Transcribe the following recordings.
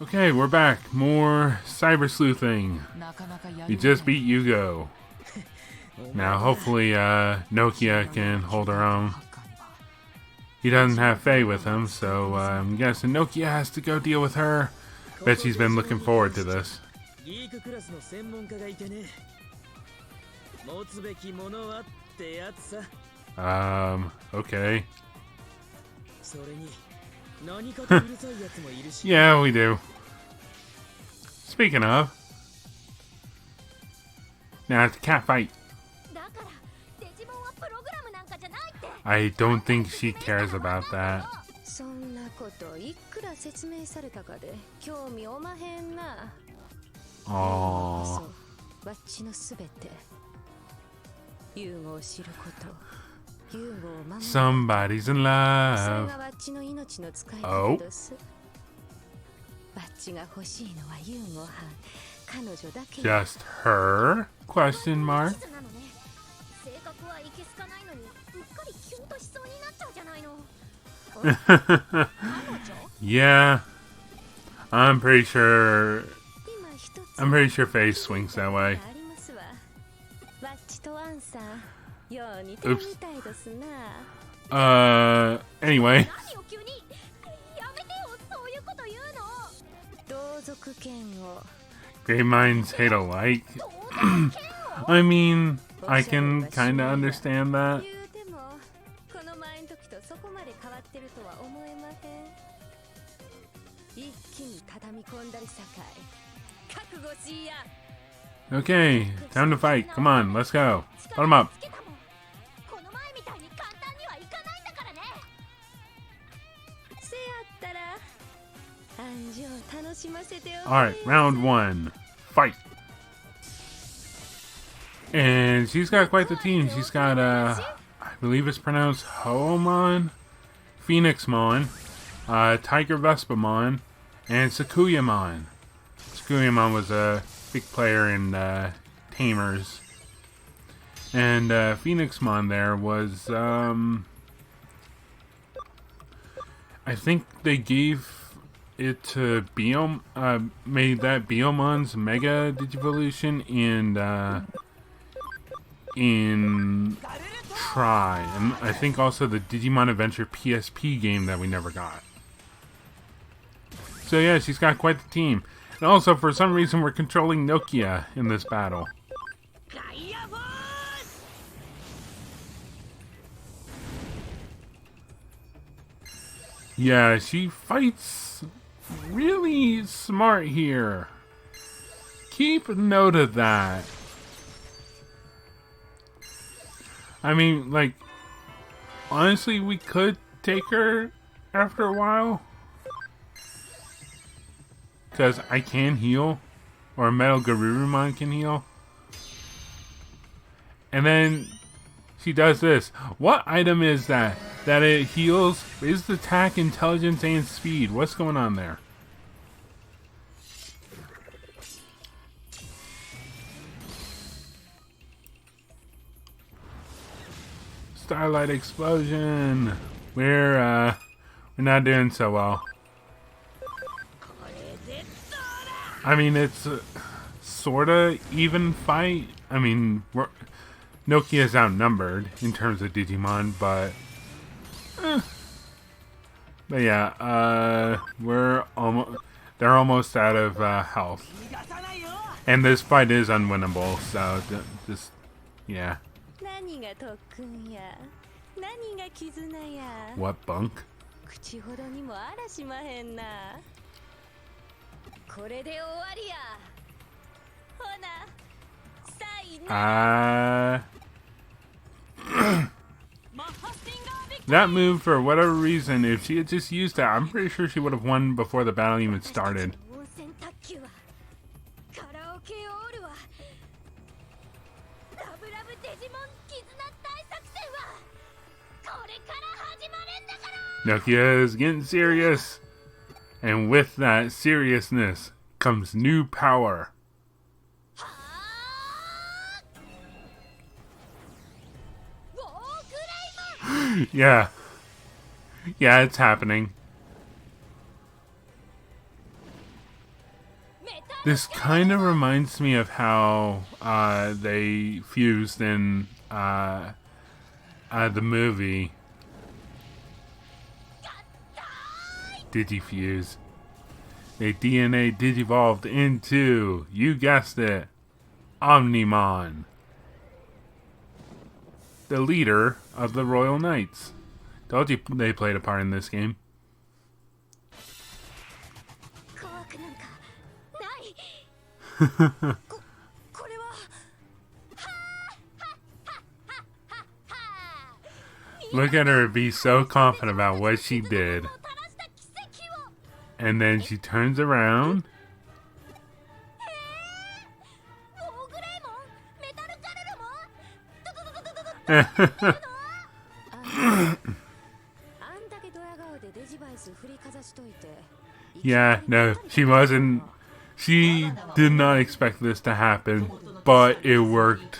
Okay, we're back. More cyber sleuthing. We just beat Yugo. Now, hopefully, Nokia can hold her own. He doesn't have Faye with him, so I'm guessing Nokia has to go deal with her. Bet she's been looking forward to this. Okay. Yeah, we do. Speaking of, now it's a cat fight. I don't think she cares about that. Aww. Somebody's in love. Oh. Just her? Question mark. Yeah. I'm pretty sure Faye swings that way. Oops. Anyway. Great minds hate alike. I mean, I can kinda understand that. Okay, time to fight. Come on, let's go. Put him up. Alright, round one. Fight. And she's got quite the team. She's got, I believe it's pronounced Hoomon, Phoenixmon, Tiger Vespamon, and Sakuyamon. Sakuyamon was a big player in Tamers. And Phoenixmon there was, I think they gave it to made that Biomon's Mega Digivolution in Try, and I think also the Digimon Adventure PSP game that we never got. So yeah, she's got quite the team. And also, for some reason, we're controlling Nokia in this battle. Yeah, she fights really smart here. Keep note of that. I mean, like, honestly, we could take her after a while. Because I can heal. Or Metal Garurumon can heal. And then she does this. What item is that? That it heals is attack, intelligence, and speed. What's going on there? Starlight explosion. We're not doing so well. I mean, it's a sorta even fight. I mean, Nokia's outnumbered in terms of Digimon, but yeah, they're almost out of health, and this fight is unwinnable. So just yeah. What bunk? That move, for whatever reason, if she had just used that, I'm pretty sure she would have won before the battle even started. Nokia is getting serious. And with that seriousness comes new power. Yeah. Yeah, it's happening. This kind of reminds me of how they fused in the movie Digifuse. They DNA digivolved into, you guessed it, Omnimon, the leader of the Royal Knights. Told you they played a part in this game. Look at her be so confident about what she did. And then she turns around. Yeah, no, she wasn't. She did not expect this to happen, but it worked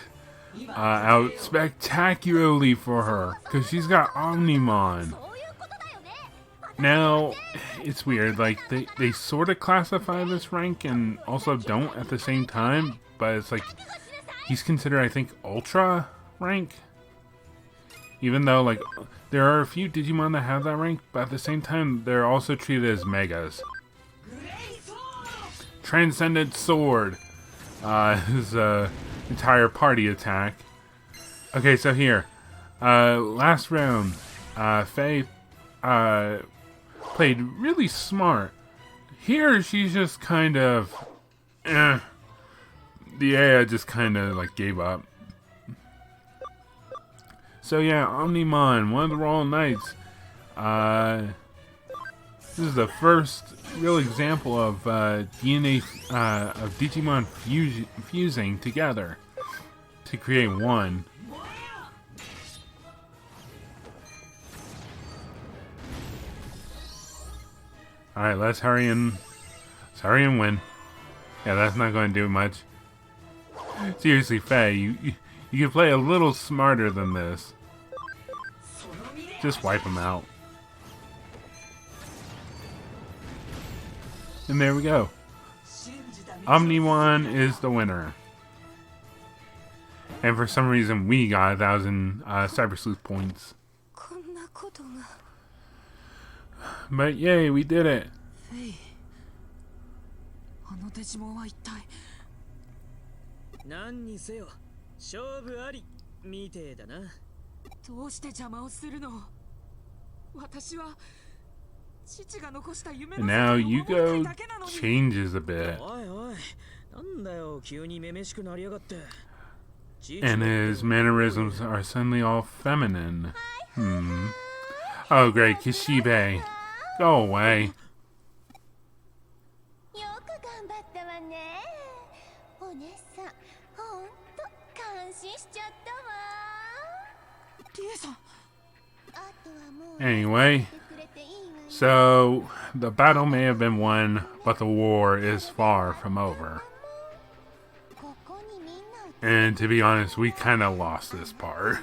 out spectacularly for her because she's got Omnimon. Now, it's weird, like, they sort of classify this rank and also don't at the same time, but it's like, he's considered, I think, Ultra rank? Even though, like, there are a few Digimon that have that rank, but at the same time, they're also treated as Megas. Transcendent Sword is entire party attack. Okay, so here, last round, Faye played really smart. Here, she's just kind of, The AI just kind of like gave up. So yeah, Omnimon, one of the Royal Knights. This is the first real example of DNA of Digimon fusing together to create one. Alright, let's hurry and win. Yeah, that's not going to do much. Seriously, Faye, you can play a little smarter than this. Just wipe them out. And there we go. Omnimon is the winner. And for some reason, we got 1,000 Cyber Sleuth points. But yay, we did it. And now Yugo changes a bit. And his mannerisms are suddenly all feminine. Oh great, Kishibe. Go away. Anyway, so the battle may have been won, but the war is far from over. And to be honest, we kind of lost this part.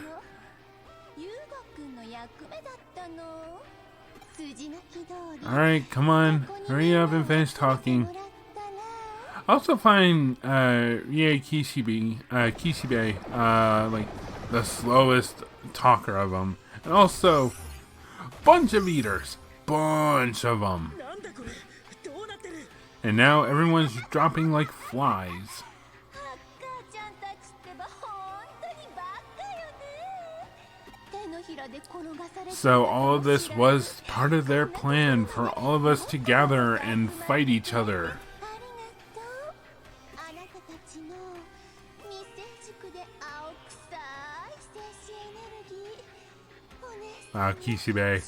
Alright, come on. Hurry up and finish talking. I also find Kishibe, like the slowest talker of them. And also, bunch of eaters. Bunch of them. And now everyone's dropping like flies. So all of this was part of their plan for all of us to gather and fight each other. Kishibe.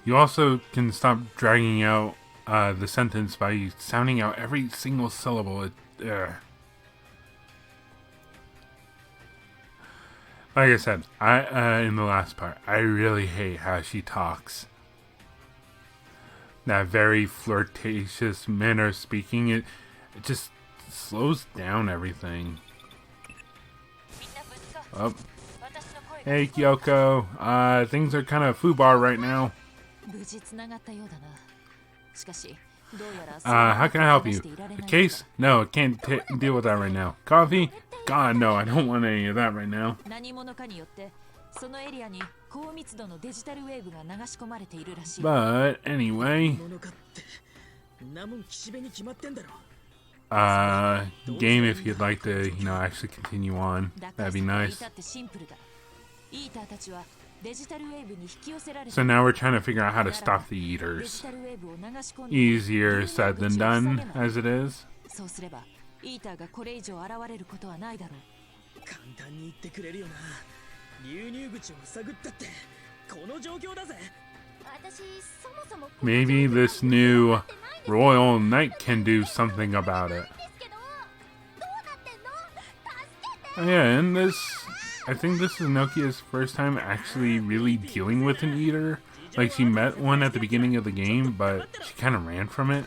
You also can stop dragging out the sentence by sounding out every single syllable. Like I said, in the last part, I really hate how she talks. That very flirtatious manner of speaking, it just slows down everything. Oh. Hey, Kyoko. Things are kind of foobar right now. How can I help you? A case? No, I can't deal with that right now. Coffee? God, no, I don't want any of that right now. But anyway, game if you'd like to, actually continue on, that'd be nice. So now we're trying to figure out how to stop the eaters. Easier said than done, as it is. Maybe this new Royal Knight can do something about it. Oh yeah, and I think this is Nokia's first time actually really dealing with an eater. Like, she met one at the beginning of the game, but she kind of ran from it.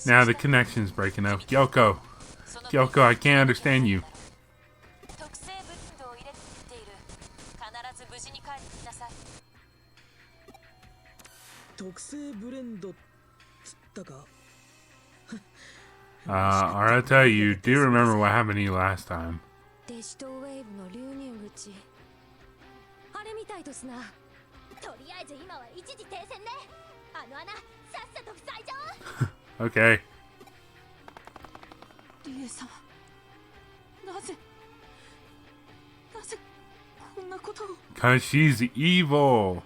Now the connection's breaking up. Kyoko, I can't understand you. Arata, you do remember what happened to you last time. Okay. Cause she's evil.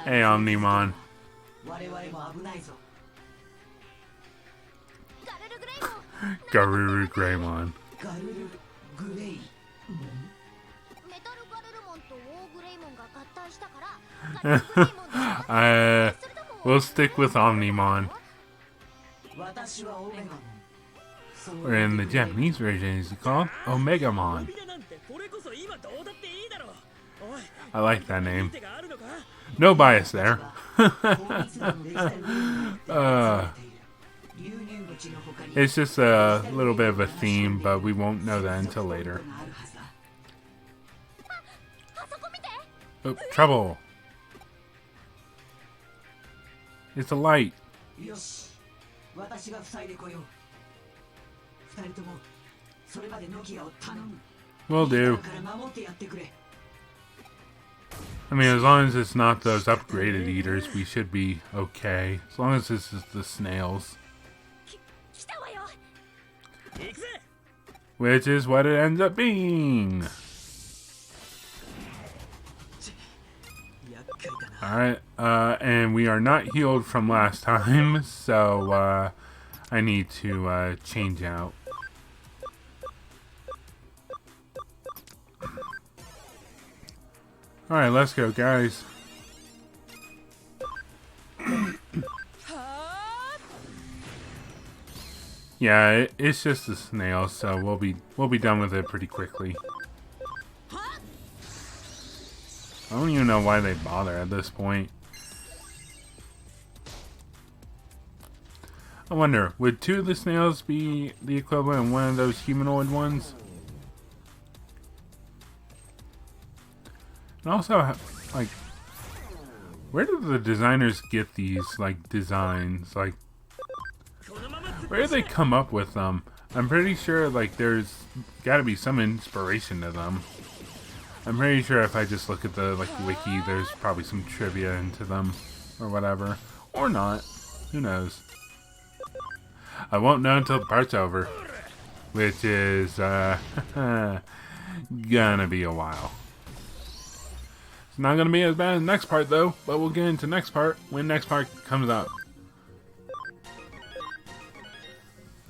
Hey, Omnimon. Garuru Greymon. We'll stick with Omnimon. Or in the Japanese version, is called Omegamon. I like that name. No bias there. It's just a little bit of a theme, but we won't know that until later. Oh, trouble! It's a light. Will do. I mean, as long as it's not those upgraded eaters, we should be okay. As long as this is the snails. Which is what it ends up being. Alright, and we are not healed from last time, so I need to change out. Alright, let's go, guys. Yeah, it's just a snail, so we'll be done with it pretty quickly. I don't even know why they bother at this point. I wonder, would 2 of the snails be the equivalent of one of those humanoid ones? And also, like, where do the designers get these, like, designs? Like, where do they come up with them? I'm pretty sure, like, there's gotta be some inspiration to them. I'm pretty sure if I just look at the, like, wiki, there's probably some trivia into them, or whatever. Or not. Who knows? I won't know until the part's over. Which is, gonna be a while. It's not gonna be as bad as the next part, though, but we'll get into next part when next part comes up.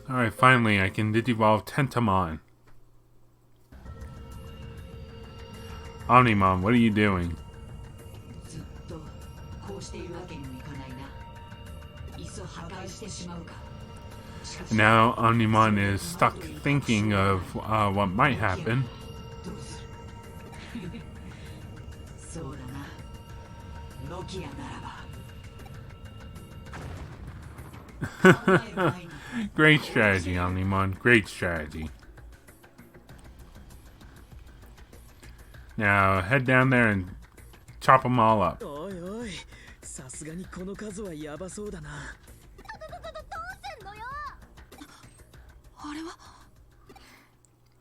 Alright, finally, I can Digivolve Tentamon. Omnimon, what are you doing? Now Omnimon is stuck thinking of what might happen. Great strategy, Omnimon. Great strategy. Now head down there and chop them all up.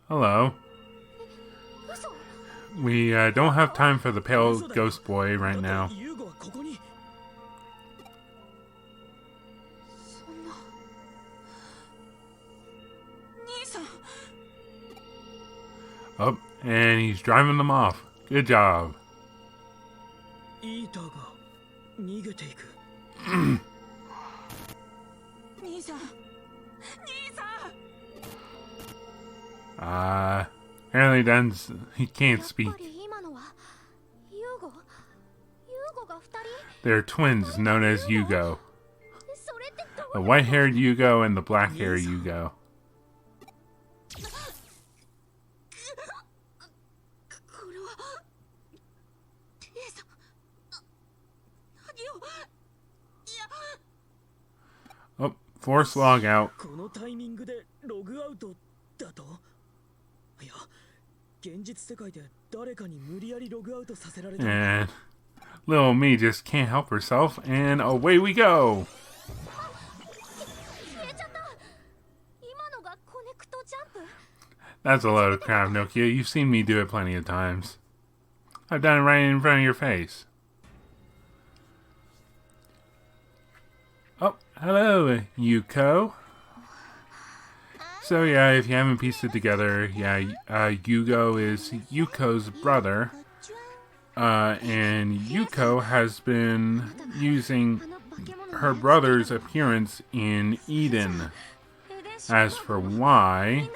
Hello. We don't have time for the pale ghost boy right now. Oh, and he's driving them off. Good job. Apparently he can't speak. They're twins known as Yugo. The white-haired Yugo and the black-haired Yugo. Oh, force log out. And little me just can't help herself, and away we go! That's a load of crap, Nokia. You've seen me do it plenty of times. I've done it right in front of your face. Oh, hello, Yuko. So yeah, if you haven't pieced it together, yeah, Yugo is Yuko's brother. And Yuko has been using her brother's appearance in Eden. As for why,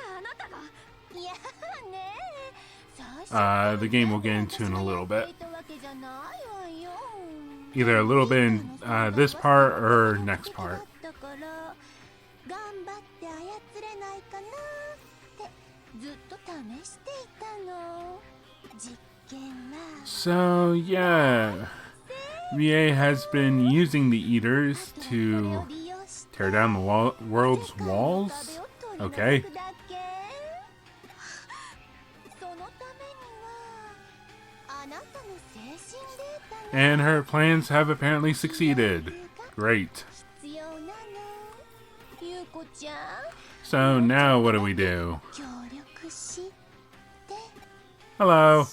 the game will get into in a little bit. Either a little bit in this part or next part. So yeah, VA has been using the Eaters to tear down the world's walls. Okay. And her plans have apparently succeeded. Great. So now what do we do? Hello.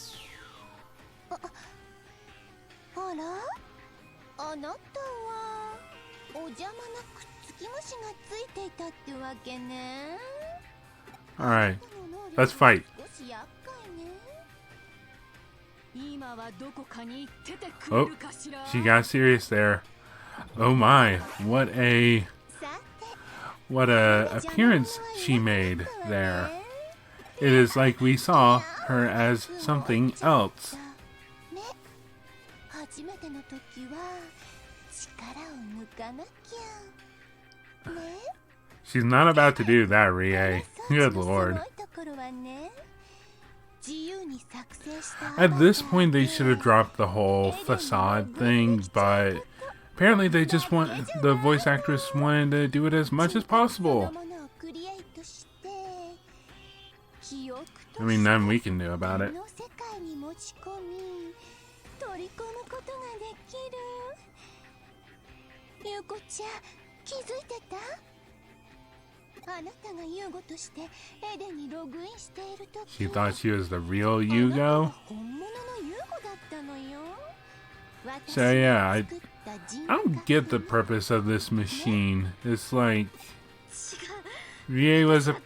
Alright, let's fight. Oh, she got serious there. Oh my, what a appearance she made there. It is like we saw her as something else. She's not about to do that, Rie. Good lord. At this point, they should have dropped the whole facade thing, but apparently they just the voice actress wanted to do it as much as possible. I mean, nothing we can do about it. She thought she was the real Yugo? So yeah, I don't get the purpose of this machine. It's like Yuko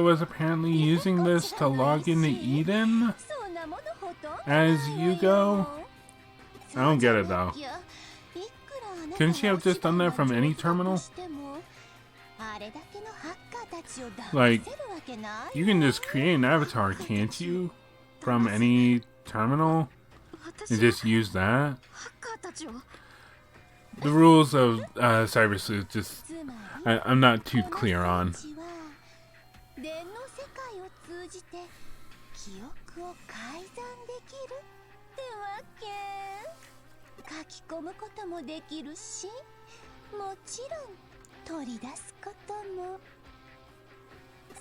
was apparently using this to log into Eden as Yugo? I don't get it though. Couldn't she have just done that from any terminal? Like, you can just create an avatar, can't you? From any terminal? And just use that? The rules of Cyber Sleuth just... I'm not too clear on. き込むこともできるし、もちろん取り出すことも。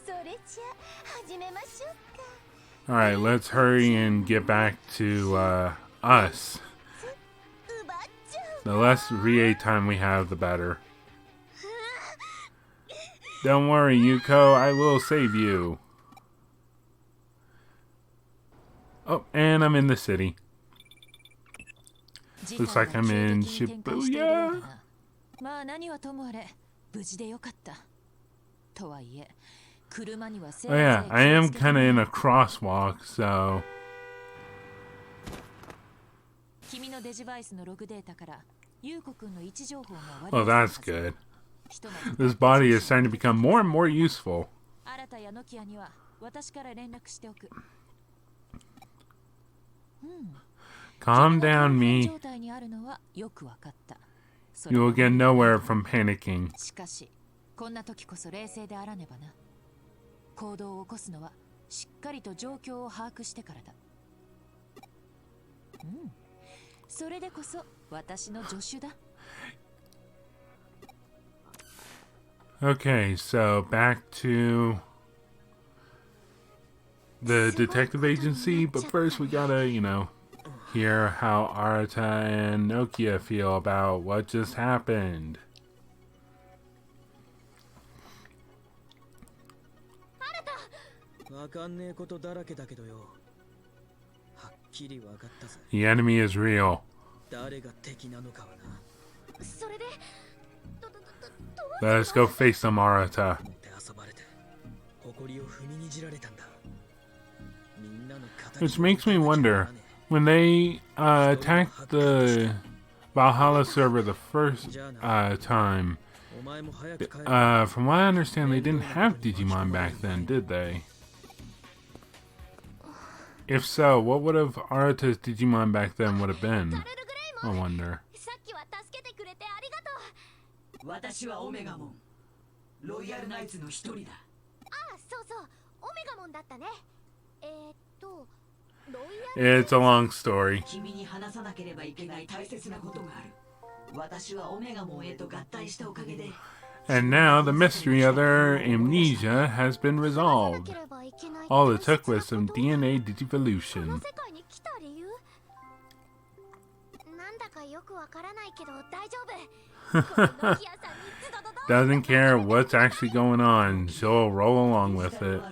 それじゃ始めましょうか。Alright, let's hurry and get back to us. The less VA time we have, the better. Don't worry, Yuko, I will save you. Oh, and I'm in the city. Looks like I'm in Shibuya. Oh yeah, I am kind of in a crosswalk, so... Oh, that's good. This body is starting to become more and more useful. Calm down, me. You will get nowhere from panicking. Okay, so back to the detective agency, but first we gotta, hear how Arata and Nokia feel about what just happened. The enemy is real. Let us go face them, Arata. Which makes me wonder, when they attacked the Valhalla server the first time, from what I understand, they didn't have Digimon back then, did they? If so, what would have Arata's Digimon back then would have been? I wonder. 私はオメガモン。ロイヤルナイツの一人だ。あ、そうそう、オメガモンだったね。It's a long story. 君に話さなければいけない大切なことがある。私はオメガモンへと合体したおかげで。And now the mystery of their amnesia has been resolved. All it took was some DNA digivolution. Doesn't care what's actually going on. She'll roll along with it.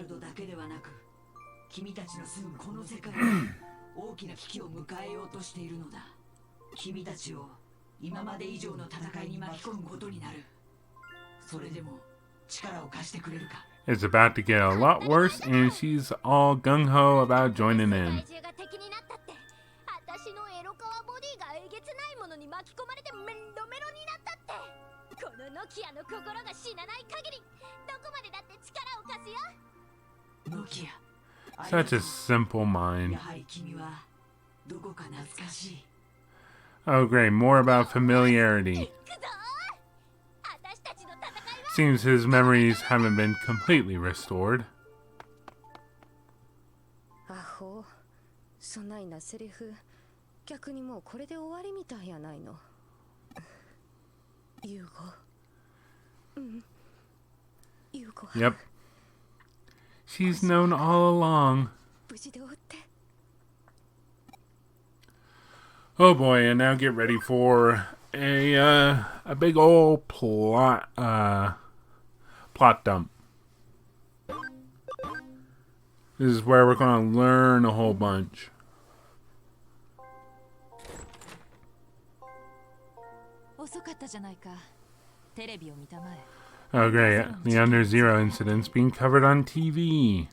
君たちの住むこの世界に大きな危機を迎えようとしているのだ。君たちを今まで以上の戦いに巻き込むことになる。それでも力を貸してくれるか。It's about to get a lot worse, and she's all gung-ho about joining in. Such a simple mind. Oh great, more about familiarity. Seems his memories haven't been completely restored. Yep. She's known all along. Oh boy, and now get ready for a big old plot dump. This is where we're gonna learn a whole bunch. Oh great, the Under Zero incident's being covered on TV.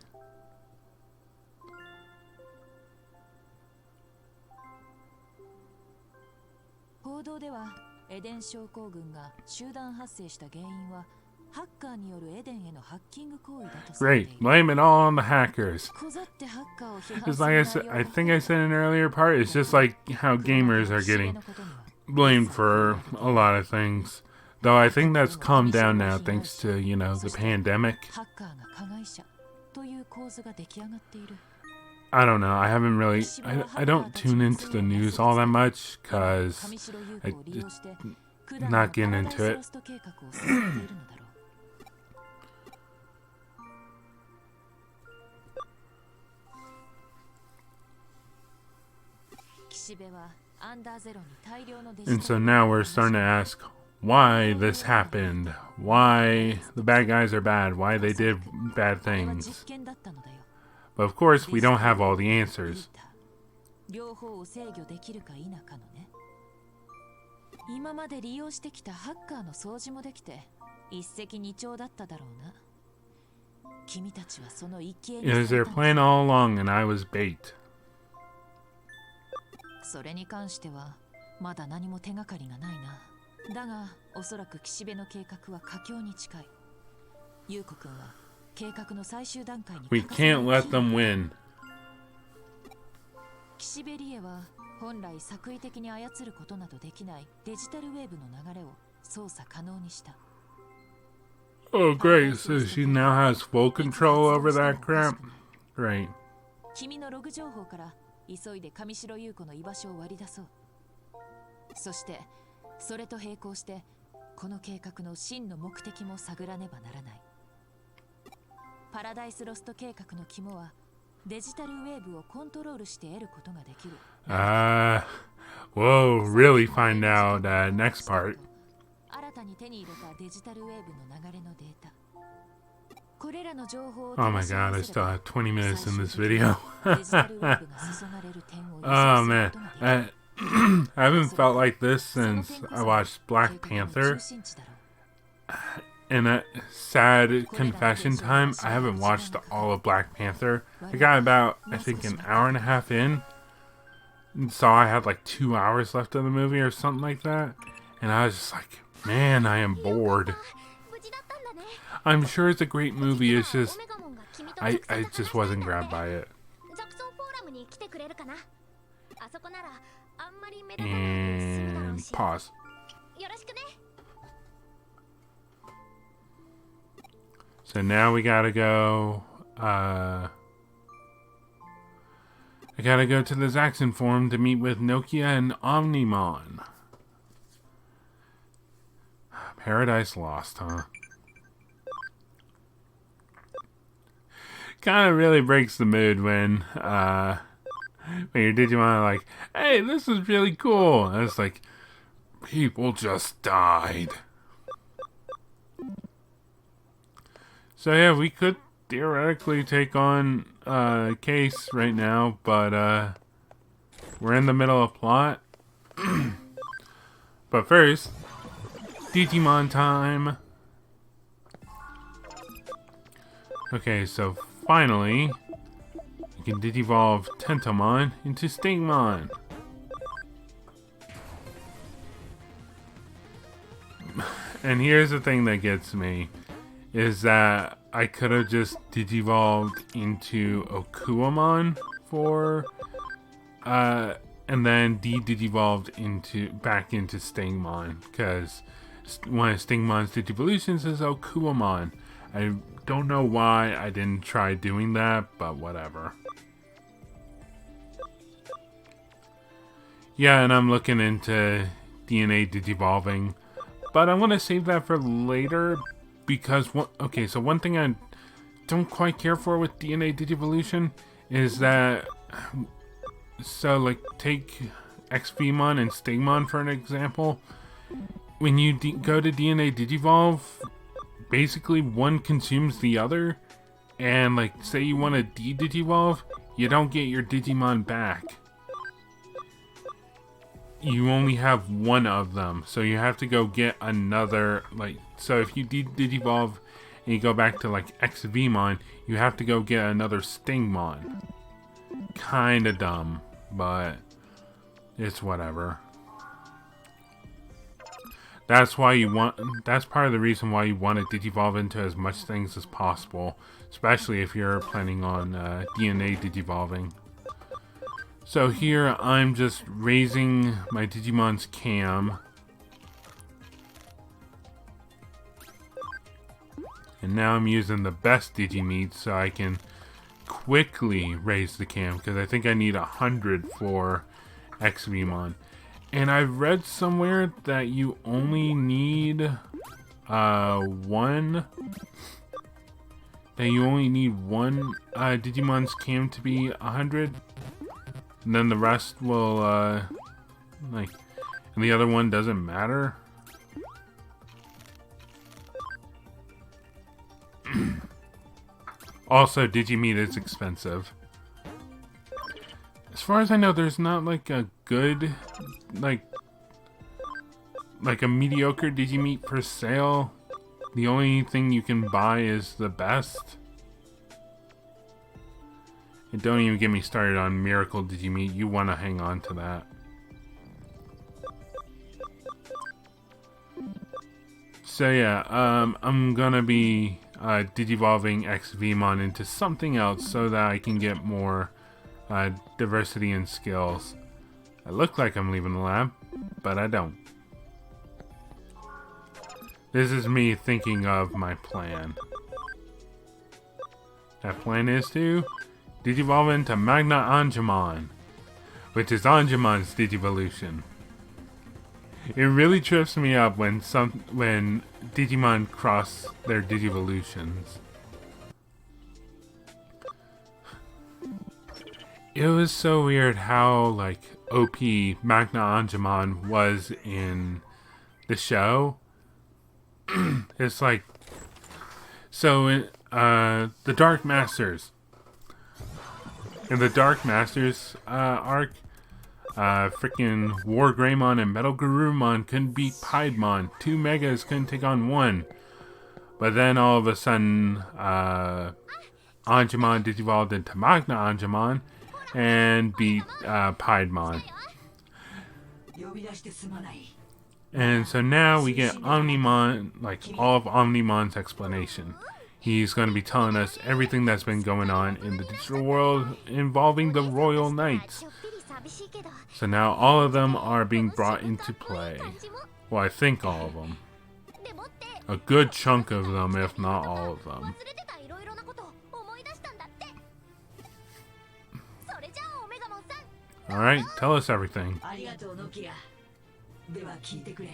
Great, blame it all on the hackers. Just like I said, I think I said in an earlier part, it's just like how gamers are getting blamed for a lot of things. Though I think that's calmed down now thanks to, the pandemic. I don't know. I haven't really. I don't tune into the news all that much because I'm not getting into it. And so now we're starting to ask why this happened, why the bad guys are bad, why they did bad things. But of course, we don't have all the answers. 今まで利用してきたハッカーの掃除もできて一石二鳥だっただろうな。君たちはその一見に It was their plan all along and I was bait. それに関してはまだ何も手がかりがないな。だがおそらく岸辺の計画は佳境に近い。優子君は計画の最終段階に We can't let them win. 岸辺理恵は本来作為的に操ることなどできないデジタルウェーブの流れを操作可能にした。Oh, great. So she now has full control over that crap? Great. 君のログ情報から急いで上白優子の居場所を割り出そう。そしてそれと並行してこの計画の真の目的も探らねばならない。パラダイスロスト計画の肝はデジタルウェーブをコントロールして得ることができる。Whoa, really find out next part. 新たに手に入れたデジタルウェーブの流れのデータ。これらの情報を Oh my god, I still have 20 minutes in this video. Oh man, I haven't felt like this since I watched Black Panther. In a sad confession time, I haven't watched all of Black Panther. I got about, I think, an hour and a half in. And so I had like 2 hours left of the movie or something like that. And I was just like, man, I am bored. I'm sure it's a great movie, it's just, I just wasn't grabbed by it. And pause. So now we gotta go, I gotta go to the Zaxxon Forum to meet with Nokia and Omnimon. Paradise Lost, huh? Kind of really breaks the mood when your Digimon are like, hey, this is really cool. And it's like, people just died. So yeah, we could theoretically take on Case right now, but we're in the middle of plot. But first, Digimon time. Okay, so finally, we can Digivolve Tentomon into Stingmon. And here's the thing that gets me, is that I could have just Digivolved into Okuamon for, and then Digivolved back into Stingmon, because one of Stingmon's Digivolutions is Okuamon. I don't know why I didn't try doing that, but whatever. Yeah, and I'm looking into DNA Digivolving, but I'm going to save that for later, because, so one thing I don't quite care for with DNA Digivolution is that, so like, take XVmon and Stingmon for an example. When you go to DNA Digivolve, basically one consumes the other, and like, say you want to de-Digivolve, you don't get your Digimon back. You only have one of them, so you have to go get another, like, so if you Digivolve and you go back to like XVmon, you have to go get another Stingmon. Kinda dumb, but it's whatever. That's why that's part of the reason why you want to Digivolve into as much things as possible, especially if you're planning on DNA Digivolving. So here I'm just raising my Digimon's cam. And now I'm using the best Digimeat so I can quickly raise the cam because I think I need 100 for XVmon. And I've read somewhere that you only need one Digimon's cam to be 100, and then the rest will and the other one doesn't matter. Also, Digimeat is expensive. As far as I know, there's not like a good, like a mediocre Digimeat for sale. The only thing you can buy is the best. And don't even get me started on Miracle Digimeat. You want to hang on to that. So yeah, I'm gonna be digivolving XVmon into something else so that I can get more diversity in skills. I look like I'm leaving the lab, but I don't. This is me thinking of my plan. That plan is to digivolve into Magna Angemon, which is Angemon's Digivolution. It really trips me up when Digimon cross their Digivolutions. It was so weird how like OP Magna Angemon was in the show. It's like, so in the Dark Masters. In the Dark Masters arc, freaking War Greymon and Metal Garurumon couldn't beat Piedmon. 2 Megas couldn't take on 1. But then all of a sudden, Angemon digivolved into Magna Angemon and beat Piedmon. And so now we get Omnimon, like all of Omnimon's explanation. He's going to be telling us everything that's been going on in the digital world involving the Royal Knights. So now all of them are being brought into play. Well, I think all of them. A good chunk of them, if not all of them. Alright, tell us everything. では聞いてくれ。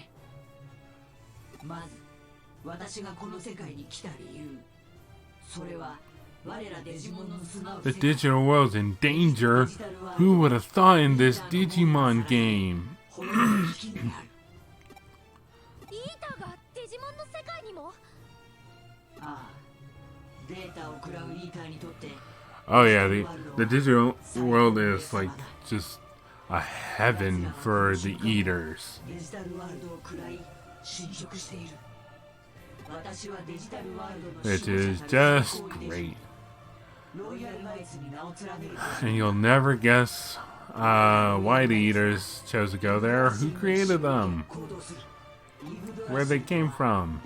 まず、私がこの世界に来た理由。それは我らデジモンの住まう The digital world's in danger. Who would have thought in this Digimon game? イータがデジモンの世界にも？ああ、データを食らうイーターにとって。Oh yeah, the digital world is like just a heaven for the eaters. Which is just great. And you'll never guess why the eaters chose to go there, who created them, where they came from.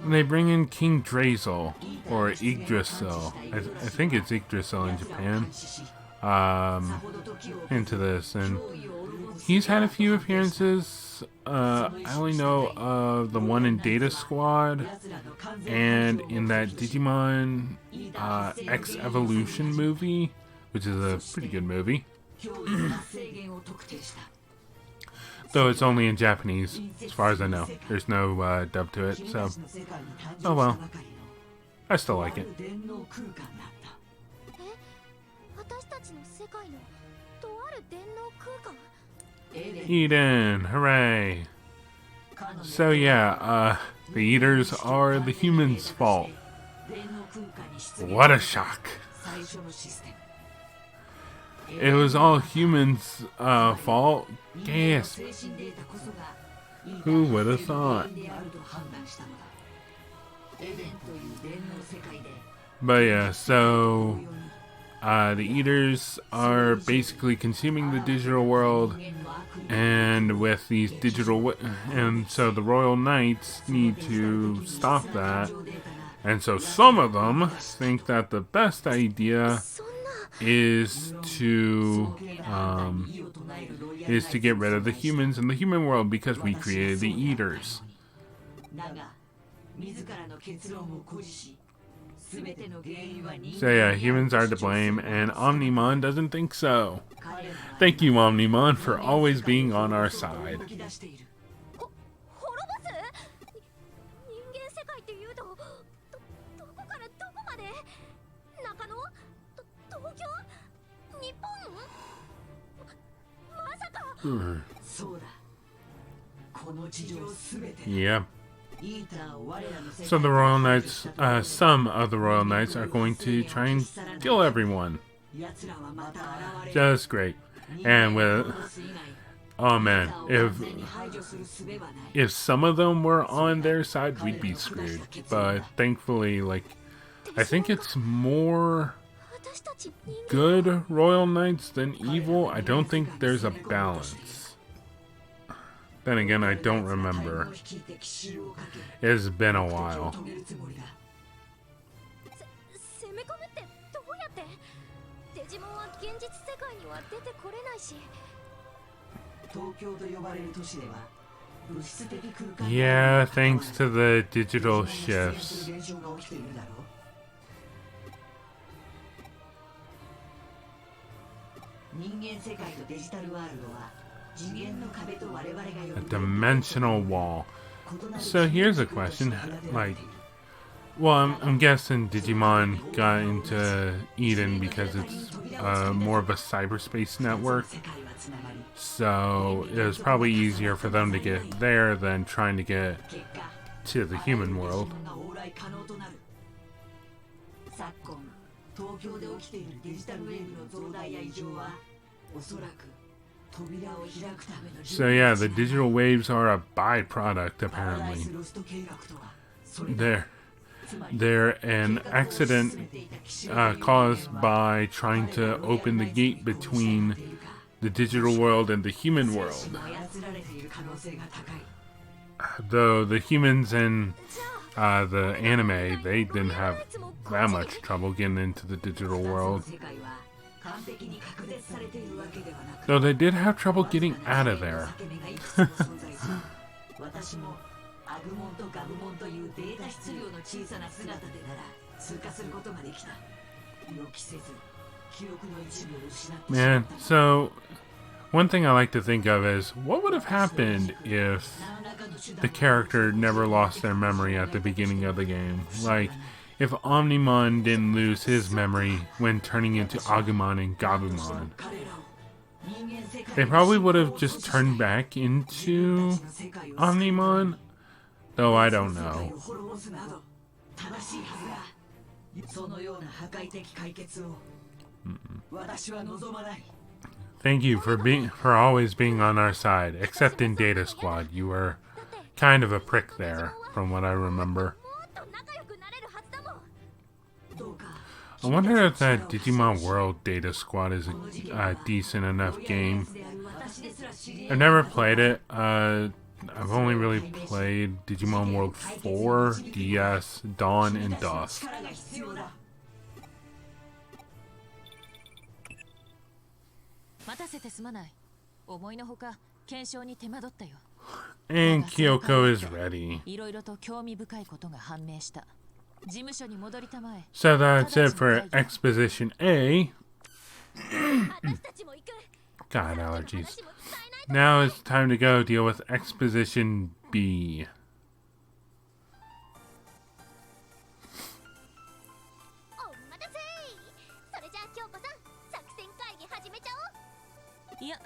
And they bring in King Drazel, or Yggdrasil. I think it's Yggdrasil in Japan, into this. And he's had a few appearances. I only know of the one in Data Squad, and in that Digimon X Evolution movie, which is a pretty good movie. Though it's only in Japanese, as far as I know. There's no dub to it, so... Oh well. I still like it. Eden! Hooray! So yeah, the eaters are the humans' fault. What a shock! It was all humans' fault? Gasp! Who would have thought? But yeah, so the eaters are basically consuming the digital world, and with these and so the Royal Knights need to stop that. And so some of them think that the best idea is to get rid of the humans in the human world because we created the eaters. So yeah, humans are to blame, and Omnimon doesn't think so. Thank you, Omnimon, for always being on our side. 滅ぼす人間世界っていうとどこからどこまで中野東京日本まさか そうだこの地上すべて Yeah. イーターを我らの世界 So the Royal Knights, some of the Royal Knights are going to try and kill everyone. 奴らはまた現れ Just great. And with, 殺す以外 oh man, イーターを完全に排除する術はない if some of them were on their side, we'd be screwed. But thankfully, like, I think it's more 私たち人間 good Royal Knights than evil. I don't think there's a balance. Then again, I don't remember. 率いて奇襲をかけ It's been a while. 止めるつもりだ攻め込むってどうやってデジモンは現実世界には出てこれないし東京と呼ばれる都市では物質的空間 Yeah, thanks to the digital デジモンが出現 shifts. する現象が起きているだろう人間世界とデジタルワールドは次元の壁と我々が呼 A ぶ dimensional wall. 異なる So here's a question. Like, well, I'm guessing Digimon got into Eden because it's more of a cyberspace network. 世界はつながり So it was probably easier for them to get there than trying to get 結果 to the human world. デジモンが往来可能となる昨今東京で起きているデジタルウェーブの増大や異常はおそらく扉を開くための So yeah, the digital waves are a byproduct パラダイ apparently. スロスト計画とはそれだ They're an accident caused by trying to open the gate between the digital world and the human world. 操られている可能性が高い Though the humans in the anime, they didn't have that much trouble getting into the digital world. 世界は完璧に隔絶されているわけではなく Though they did have trouble getting out of there. 裂け目がいくつも存在する私もアグモンとガブモンというデータ質量の小さな姿でなら通過することができた予期せず記憶の一部を失ってしま Man, った so one thing I like to think of is what would have happened if 何らかの手段 the character never lost their memory at the beginning of the game? Like, if Omnimon didn't lose his memory when turning into Agumon and Gabumon, 彼らを人間世界 they probably would have just turned back into の世界を Omnimon? Though I don't 世界 know. を滅ぼすなど正しいはずだそのような破壊的解決を私は望まない Thank you for always being on our side, except in Data Squad. You were kind of a prick there, from what I remember. もっと仲良くなれるはずだもんどうか I wonder if that Digimon World Data Squad is a decent enough game. 私ですら知り I've never played it. I've only really played Digimon World 4, DS, Dawn, and Dusk. 力が必要だ待たせてすまない。思いのほか検証に手間取ったよ。 And Kyoko is ready. いろいろと興味深いことが判明した。事務所に戻りたまえ。 So that's it for Exposition A. 私たちも行く God, 話 allergies. も伝えないと Now it's time to go deal with Exposition B. お待たせそれじゃあ京子さん作戦会議始めちゃおういや、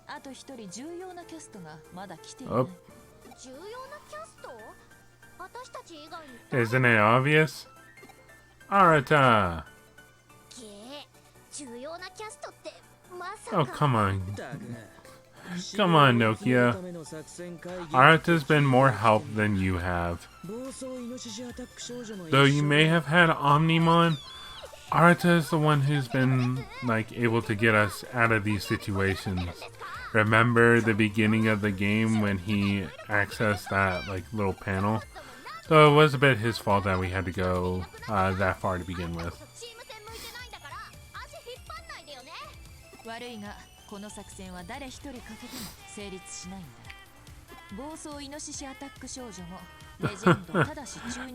あと一人重要なキャストがまだ来ていない。 Oh, 重要なキャスト私たち以外に isn't it obvious? Arata! 重要なキャストってまさ Oh, か come on. Come on, Nokia. Arata's been more help than you have. Though you may have had Omnimon, Arata is the one who's been, like, able to get us out of these situations. Remember the beginning of the game when he accessed that, like, little panel? So it was a bit his fault that we had to go that far to begin with. チーム戦向いてないんだから足引っ張んないでよね悪いが、この作戦は誰一人かけても成立しないんだ。暴走イノシシアタック少女も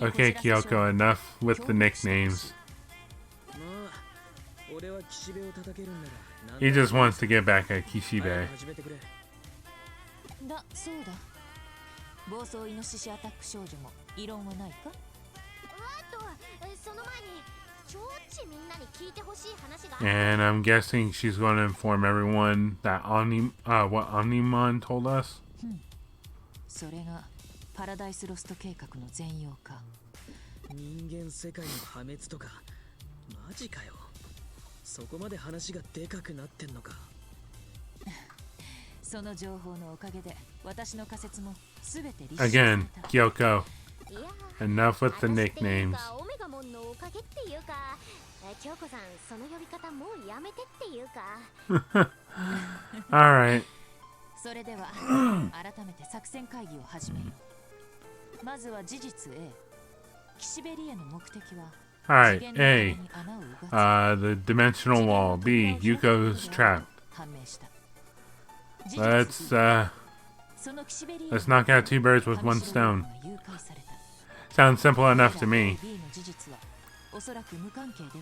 Okay, Kyoko, enough with the nicknames. He just wants to get back at Kishibe. だそうだ暴走イノシシアタック少女も異論はないかその前にちょっちみんなに聞いてほしい話が And I'm guessing she's going to inform everyone that what Omnimon told us. それがパラダイスロスト計画の全容か人間世界の破滅とかマジかよそこまで話がでかくなってんのかその情報のおかげで私の仮説もすべて立証 Again, された Kyoko, いや enough with the 話っていう nicknames. かオメガモンのおかげっていうか京子さんその呼び方もうやめてっていうか Alright. それでは改めて作戦会議を始めようまずは事実 A 岸辺理恵の目的は Alright, 次元の A, 壁に穴をうがつ the dimensional wall. B, Yuko's trapped. 判明した Let's, その岸辺理恵 let's knock out two birds with one stone. Sounds simple enough to me. B の事実はおそらく無関係では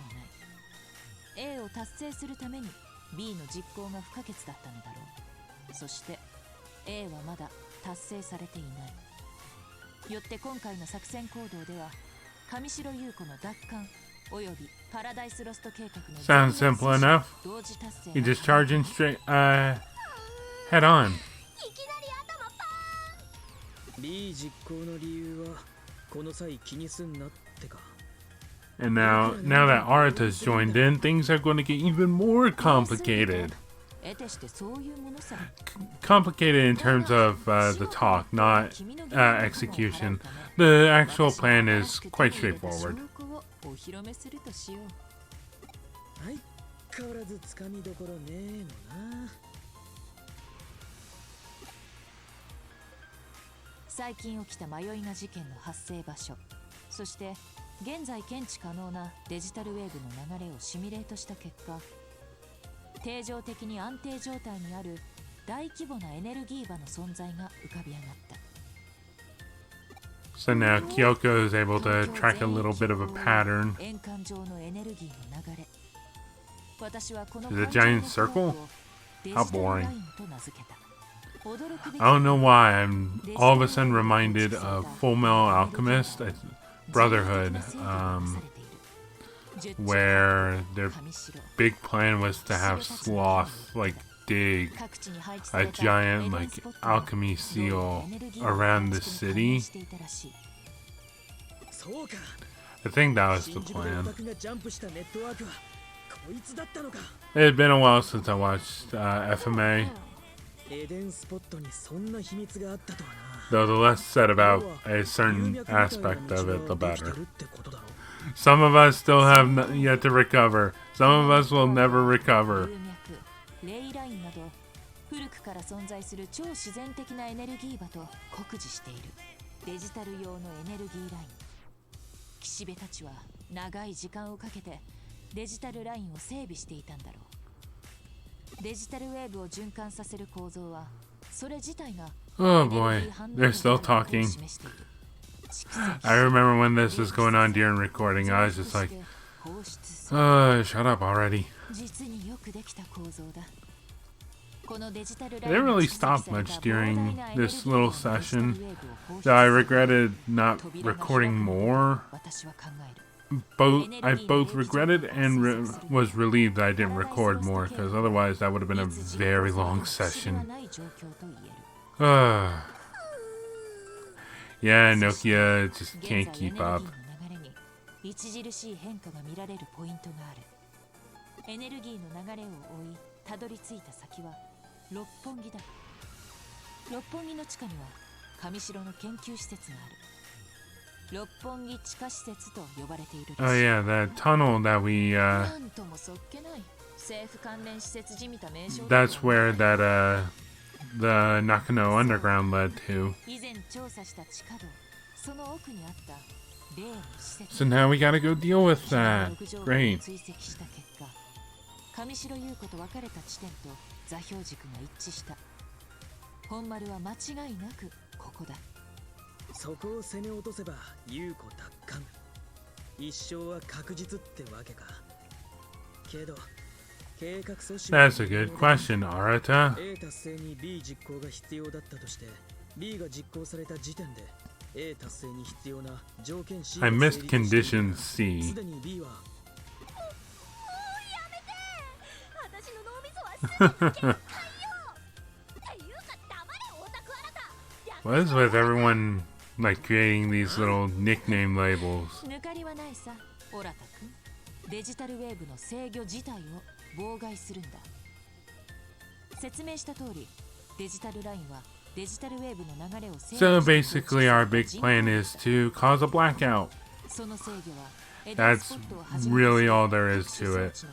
ない A を達成するために B の実行が不可欠だったのだろうそして A はまだ達成されていないよって今回の作戦行動では上白優子の奪還およびパラダイスロスト計画の Sounds simple enough. 同時達成 You just charging straight, head on. いきなり頭パ B 実行の理由はこの際気にすんなってか And now that Arata's joined in, things are going to get even more complicated. 得てしてそういうものさ Complicated in terms of the talk, not execution. The actual plan is quite straightforward. お披露目するとしよう相変わらずつかみどころねえのな最近起きた迷いな事件の発生場所そして現在検知可能なデジタルウェーブの流れをシミュレートした結果定常的に安定状態にある大規模なエネルギー場の存在が浮かび上がった So now Kyoko is able to track a little bit of a pattern. 円環状のエネルギーの流れ私はこの Is it a giant 環状 circle? のフローをデジタ How ル boring. ラインと名付けた驚くべき I don't know why I'm all of a sudden reminded of Full Metal Alchemist Brotherhood, where their big plan was to have Sleuth like dig a giant like alchemy seal around the city. そうか I think that was the 新宿でオ plan. タクがジャンプしたネットワークはこいつだったのか It had been a while since I watched FMA, エデンスポットにそんな秘密があったとはな though the less said about a certain aspect of it, the better. Some of us still have yet to recover. Some of us will never recover. 流脈レイラインなど古くから存在する超自然的なエネルギー場と酷似しているデジタル用のエネルギーライン岸辺たちは長い時間をかけてデジタルラインを整備していたんだろうデジタルウェーブを循環させる構造はそれ自体が Oh boy, they're still talking. I remember when this was going on during recording, I was just like, shut up already. 実によくできた構造だ They didn't really stop much during this little session, so I regretted not recording more. I both regretted and was relieved that I didn't record more, because otherwise that would have been a very long session. Yeah, Nokia just can't keep up. 著しい変化が見られるポイントがあるエネルギーの流れを追いたどり着いた先は六本木だ六本木の地下には上白の研究施設がある六本木地下施設と呼ばれている Oh yeah, that tunnel that we, なんともそっけない政府関連施設じみた名称 that's where that, the Nakano Underground led to. 以前調査した地下道その奥にあった例の施設 So now we gotta go deal with that. 追 Great. 跡した結果上白優子と別れた地点と座標軸が一致した本丸は間違いなくここだそこを攻め落とせば優子奪還。一生は確実ってわけか。けど計画阻止は That's a good question, Arata. A 達成に B 実行が必要だったとして B が実行された時点で A 達成に必要な条件 C I が missed 成立している condition C. すでに B は私の脳みそは全て限界よっていうか黙れオタクあなた What is with everyone like creating these little nickname labels? 抜かりはないさ、オラタ君。デジタルウェーブの制御自体を妨害するんだ。説明した通り、デジタルラインはデジタルウェーブの流れを制御 So して basically, our big plan is to cause a blackout. その制御は That's really all there is to it.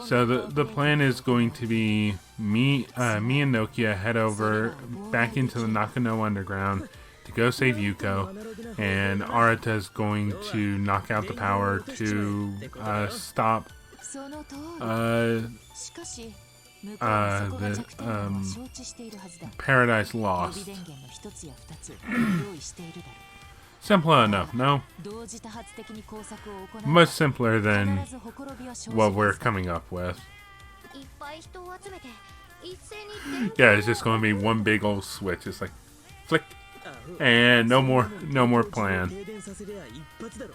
So the plan is going to be me and Nokia head over back into the Nakano Underground to go save Yuko, and Arata is going to knock out the power to stop その通り。しかし、向こうはそこが弱点なのは承知しているはずだ。 Paradise 予備 Lost. 電源の一つや二つ用意しているだろう。 Simple enough, no? 同時多発的に工作を行う。 Much simpler than 必ずほころびは生じる what は we're ずだ。 coming up with. いっぱい人を集めて一斉に Yeah, it's just going to be one big old switch. It's like flick, and no more plan. 停電させりゃ一発だろ。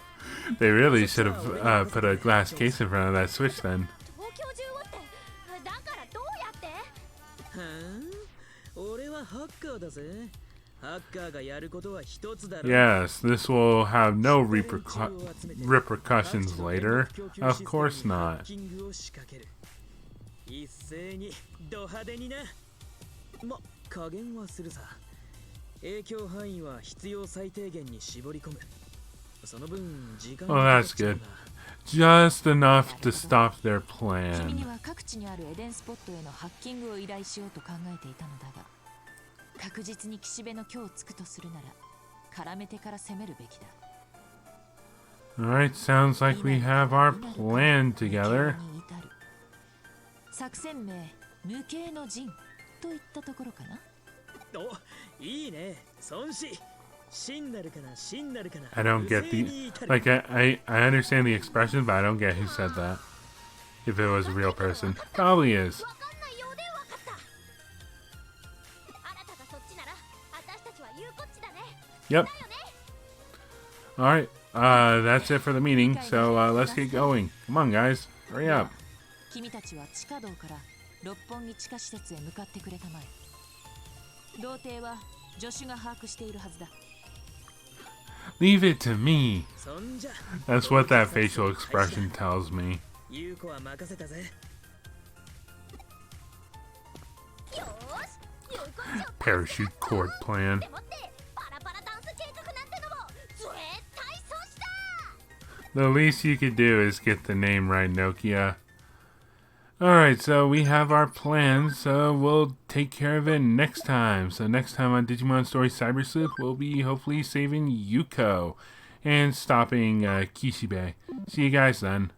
They really should have put a glass case in front of that switch then. 東京中をってだからどうやってはん俺はハッカーだぜ。ハッカーがやることは一つだろ。 Yes, this will have no repercussions later. Of course not. キングを仕掛ける。一斉にド派手にな。ま、加減はするさ。影響範囲は必要最低限に絞り込む。その分時間 Oh, が that's good. Just enough to stop their 君に plan. は各地にあるエデンスポットへのハッキングを依頼しようと考えていたのだが、確実に岸辺の今日つくとするなら絡めてから攻めるべきだ。 Alright, sounds like we have our plan together. に至る作戦名無形の陣といったところかな。お、いいね。孫子。真なるかな、真なるかな。 I don't get the like I understand the expression, but I don't get who said that. If it was a real person, probably is. わかんないようでわかったあなたがそっちなら私たちは言うこっちだね Yep. だよね Alright, that's it for the meeting. So let's get going. Come on, guys, hurry up. 君たちは地下道から六本木地下施設へ向かってくれたまえ。童貞は助手が把握しているはずだ。 Leave it to me. そんじゃ That's what that facial expression tells me. 優子は任せたぜ。よーし言うこっちを Parachute cord plan. でもってパラパラダンス計画なんてのも絶対損した The least you could do is get the name right, Nokia. Alright, so we have our plan, so we'll take care of it next time. So next time on Digimon Story Cyber Sleuth, we'll be hopefully saving Yuko and stopping Kishibe. See you guys then.